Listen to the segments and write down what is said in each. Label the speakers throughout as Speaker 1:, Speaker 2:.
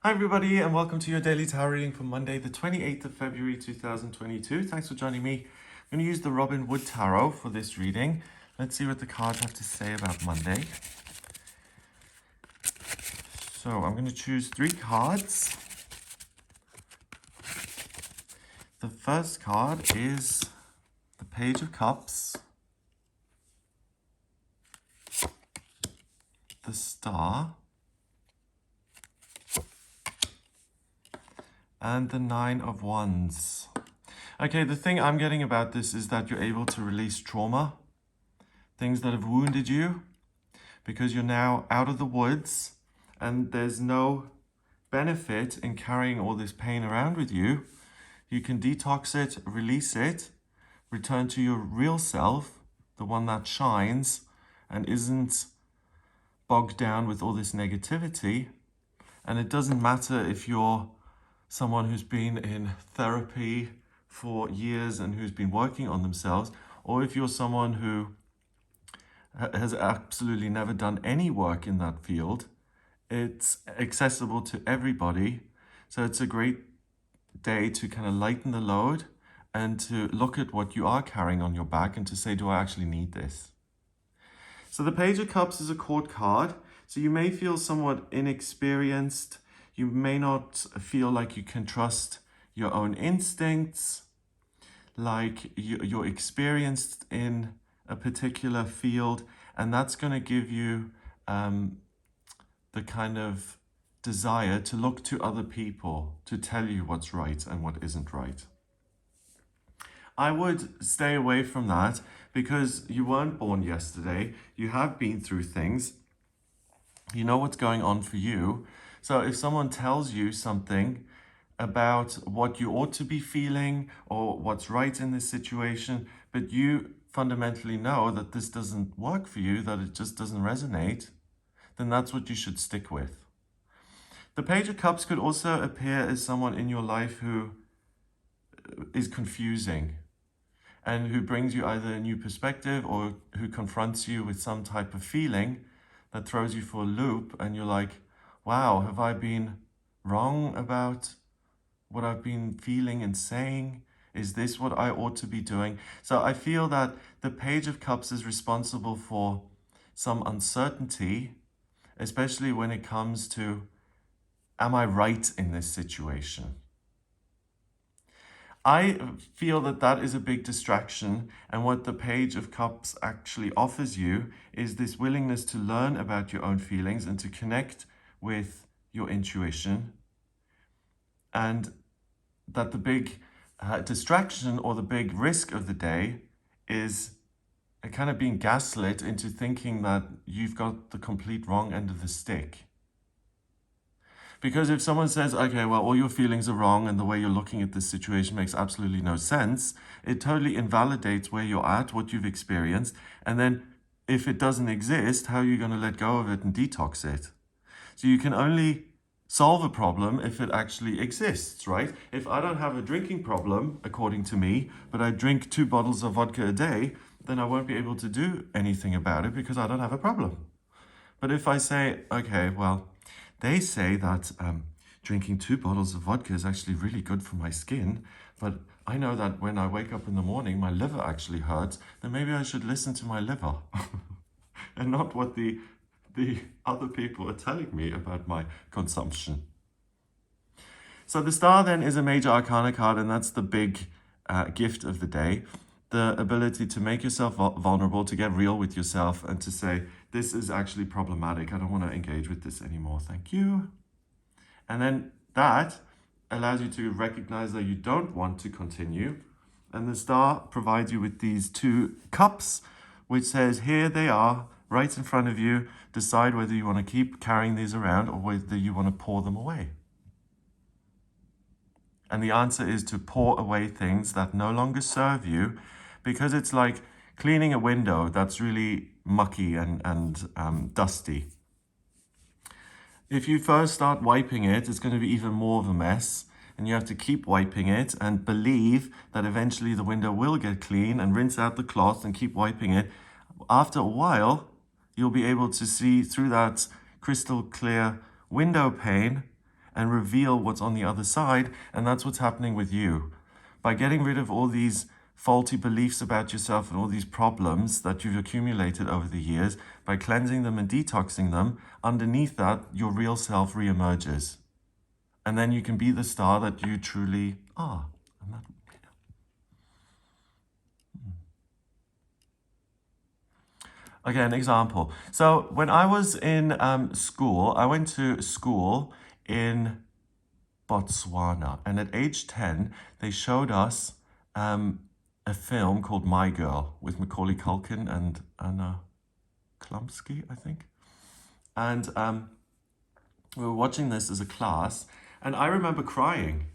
Speaker 1: Hi everybody and welcome to your daily tarot reading for Monday the 28th of February 2022. Thanks for joining me. I'm going to use the Robin Wood Tarot for this reading. Let's see what the cards have to say about Monday. So I'm going to choose 3 cards. The first card is the Page of Cups, the Star, and the 9 of Wands. Okay, the thing I'm getting about this is that you're able to release trauma, things that have wounded you, because you're now out of the woods and there's no benefit in carrying all this pain around with you. You can detox it, release it, return to your real self, the one that shines and isn't bogged down with all this negativity. And it doesn't matter if you're someone who's been in therapy for years and who's been working on themselves, or if you're someone who has absolutely never done any work in that field. It's accessible to everybody. So it's a great day to kind of lighten the load and to look at what you are carrying on your back and to say, do I actually need this? So the Page of Cups is a court card. So you may feel somewhat inexperienced. You may not feel like you can trust your own instincts, like you're experienced in a particular field, and that's going to give you the kind of desire to look to other people to tell you what's right and what isn't right. I would stay away from that because you weren't born yesterday. You have been through things. You know what's going on for you. So if someone tells you something about what you ought to be feeling or what's right in this situation, but you fundamentally know that this doesn't work for you, that it just doesn't resonate, then that's what you should stick with. The Page of Cups could also appear as someone in your life who is confusing and who brings you either a new perspective or who confronts you with some type of feeling that throws you for a loop, and you're like, wow, have I been wrong about what I've been feeling and saying? Is this what I ought to be doing? So I feel that the Page of Cups is responsible for some uncertainty, especially when it comes to, am I right in this situation? I feel that that is a big distraction, and what the Page of Cups actually offers you is this willingness to learn about your own feelings and to connect with your intuition, and that the big distraction or the big risk of the day is kind of being gaslit into thinking that you've got the complete wrong end of the stick. Because if someone says, okay, well, all your feelings are wrong and the way you're looking at this situation makes absolutely no sense, it totally invalidates where you're at, what you've experienced. And then if it doesn't exist, how are you going to let go of it and detox it? So you can only solve a problem if it actually exists, right? If I don't have a drinking problem, according to me, but I drink 2 bottles of vodka a day, then I won't be able to do anything about it because I don't have a problem. But if I say, okay, well, they say that drinking 2 bottles of vodka is actually really good for my skin, but I know that when I wake up in the morning, my liver actually hurts, then maybe I should listen to my liver and not what the other people are telling me about my consumption. So the Star then is a major arcana card, and that's the big gift of the day. The ability to make yourself vulnerable, to get real with yourself and to say, this is actually problematic. I don't want to engage with this anymore. Thank you. And then that allows you to recognize that you don't want to continue. And the Star provides you with these 2 cups, which says, here they are, right in front of you. Decide whether you want to keep carrying these around or whether you want to pour them away. And the answer is to pour away things that no longer serve you, because it's like cleaning a window that's really mucky and dusty. If you first start wiping it, it's going to be even more of a mess, and you have to keep wiping it and believe that eventually the window will get clean, and rinse out the cloth and keep wiping it. After a while, you'll be able to see through that crystal clear window pane and reveal what's on the other side. And that's what's happening with you. By getting rid of all these faulty beliefs about yourself and all these problems that you've accumulated over the years, by cleansing them and detoxing them, underneath that, your real self reemerges. And then you can be the star that you truly are. And that, okay, an example. So when I was in school, I went to school in Botswana. And at age 10, they showed us a film called My Girl with Macaulay Culkin and Anna Klumsky, I think. And we were watching this as a class, and I remember crying.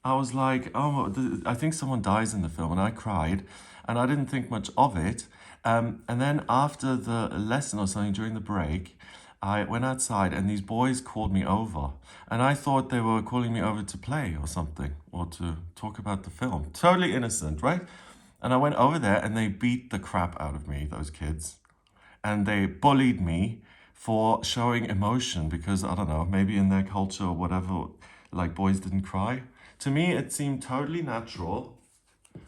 Speaker 1: I was like, oh, I think someone dies in the film, and I cried, and I didn't think much of it. And then after the lesson or something during the break, I went outside and these boys called me over. And I thought they were calling me over to play or something, or to talk about the film. Totally innocent, right? And I went over there and they beat the crap out of me, those kids. And they bullied me for showing emotion because, I don't know, maybe in their culture or whatever, like boys didn't cry. To me, it seemed totally natural,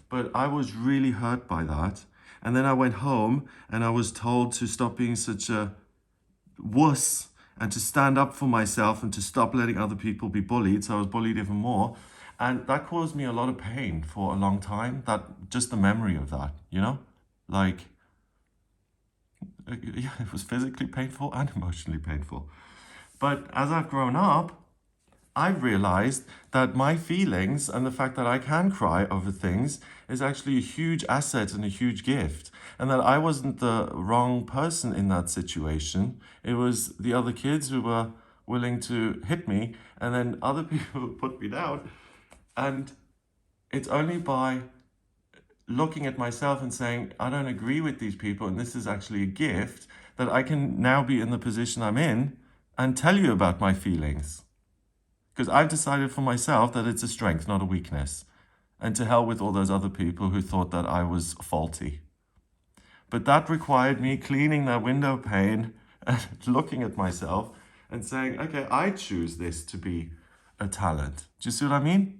Speaker 1: but I was really hurt by that. And then I went home and I was told to stop being such a wuss and to stand up for myself and to stop letting other people be bullied. So I was bullied even more. And that caused me a lot of pain for a long time. That just the memory of that, you know? Like, yeah, it was physically painful and emotionally painful. But as I've grown up, I've realized that my feelings and the fact that I can cry over things is actually a huge asset and a huge gift. And that I wasn't the wrong person in that situation. It was the other kids who were willing to hit me, and then other people put me down. And it's only by looking at myself and saying, I don't agree with these people, and this is actually a gift, that I can now be in the position I'm in and tell you about my feelings. Because I've decided for myself that it's a strength, not a weakness. And to hell with all those other people who thought that I was faulty. But that required me cleaning that window pane and looking at myself and saying, okay, I choose this to be a talent. Do you see what I mean?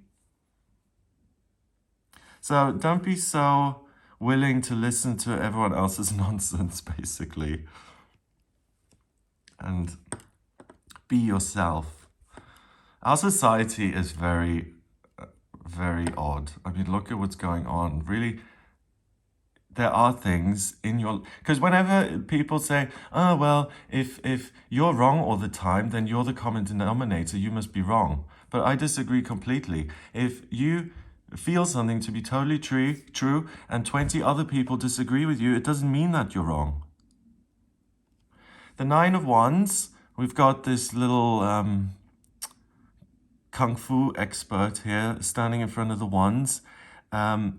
Speaker 1: So don't be so willing to listen to everyone else's nonsense, basically. And be yourself. Our society is very, very odd. I mean, look at what's going on. Really, there are things in your... Because whenever people say, oh, well, if you're wrong all the time, then you're the common denominator, you must be wrong. But I disagree completely. If you feel something to be totally true, and 20 other people disagree with you, it doesn't mean that you're wrong. The Nine of Wands, we've got this little... Kung Fu expert here standing in front of the wands. The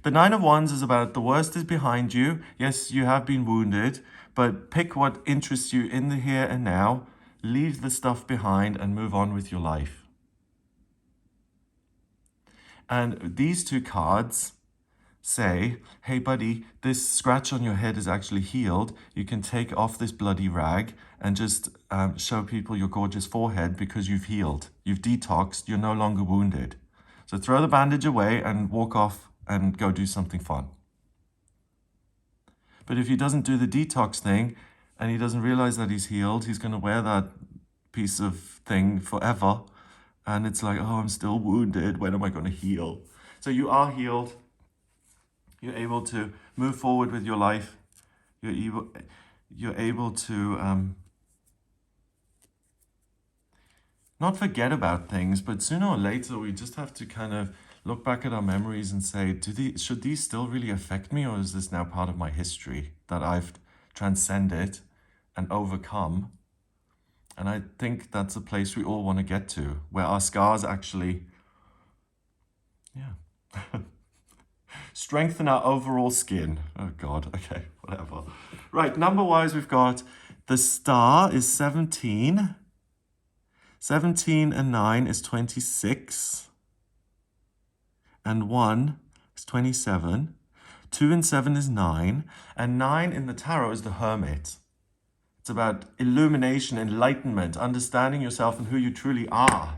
Speaker 1: Nine of Wands is about the worst is behind you. Yes, you have been wounded, but pick what interests you in the here and now, leave the stuff behind and move on with your life. And these two cards say, hey buddy, this scratch on your head is actually healed. You can take off this bloody rag and just show people your gorgeous forehead because you've healed. You've detoxed, you're no longer wounded. So throw the bandage away and walk off and go do something fun. But if he doesn't do the detox thing and he doesn't realize that he's healed, he's going to wear that piece of thing forever. And it's like, oh, I'm still wounded. When am I going to heal? So you are healed. You're able to move forward with your life. You're able to not forget about things, but sooner or later we just have to kind of look back at our memories and say, should these still really affect me, or is this now part of my history that I've transcended and overcome? And I think that's a place we all want to get to, where our scars actually, strengthen our overall skin. Oh God, okay, whatever. Right, number-wise, we've got the star is 17. 17 and 9 is 26. And 1 is 27. 2 and 7 is 9. And 9 in the tarot is the hermit. It's about illumination, enlightenment, understanding yourself and who you truly are.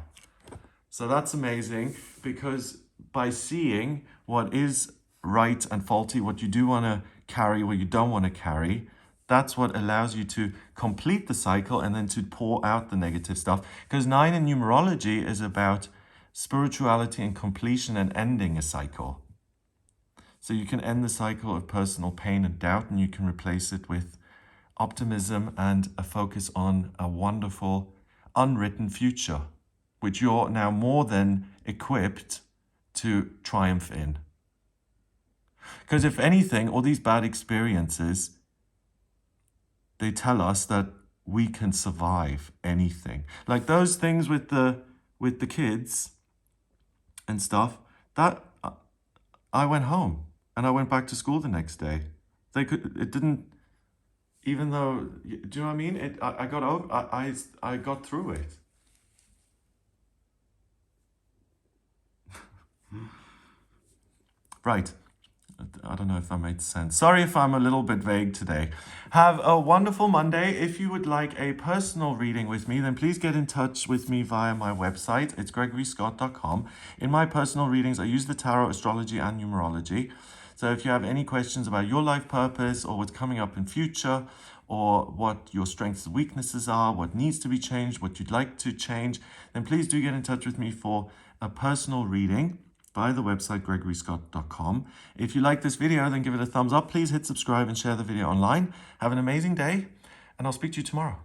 Speaker 1: So that's amazing, because by seeing what is right and faulty, what you do want to carry, what you don't want to carry, that's what allows you to complete the cycle and then to pour out the negative stuff. Because 9 in numerology is about spirituality and completion and ending a cycle. So you can end the cycle of personal pain and doubt, and you can replace it with optimism and a focus on a wonderful, unwritten future, which you're now more than equipped to triumph in. Because if anything, all these bad experiences, they tell us that we can survive anything. Like those things with the kids and stuff, that I went home and I went back to school the next day. It didn't, even though, do you know what I mean? I got through it. Right. I don't know if that made sense. Sorry if I'm a little bit vague today. Have a wonderful Monday. If you would like a personal reading with me, then please get in touch with me via my website. It's gregoryscott.com. In my personal readings, I use the tarot, astrology, and numerology. So if you have any questions about your life purpose or what's coming up in future, or what your strengths and weaknesses are, what needs to be changed, what you'd like to change, then please do get in touch with me for a personal reading via the website gregoryscott.com. If you like this video, then give it a thumbs up. Please hit subscribe and share the video online. Have an amazing day, and I'll speak to you tomorrow.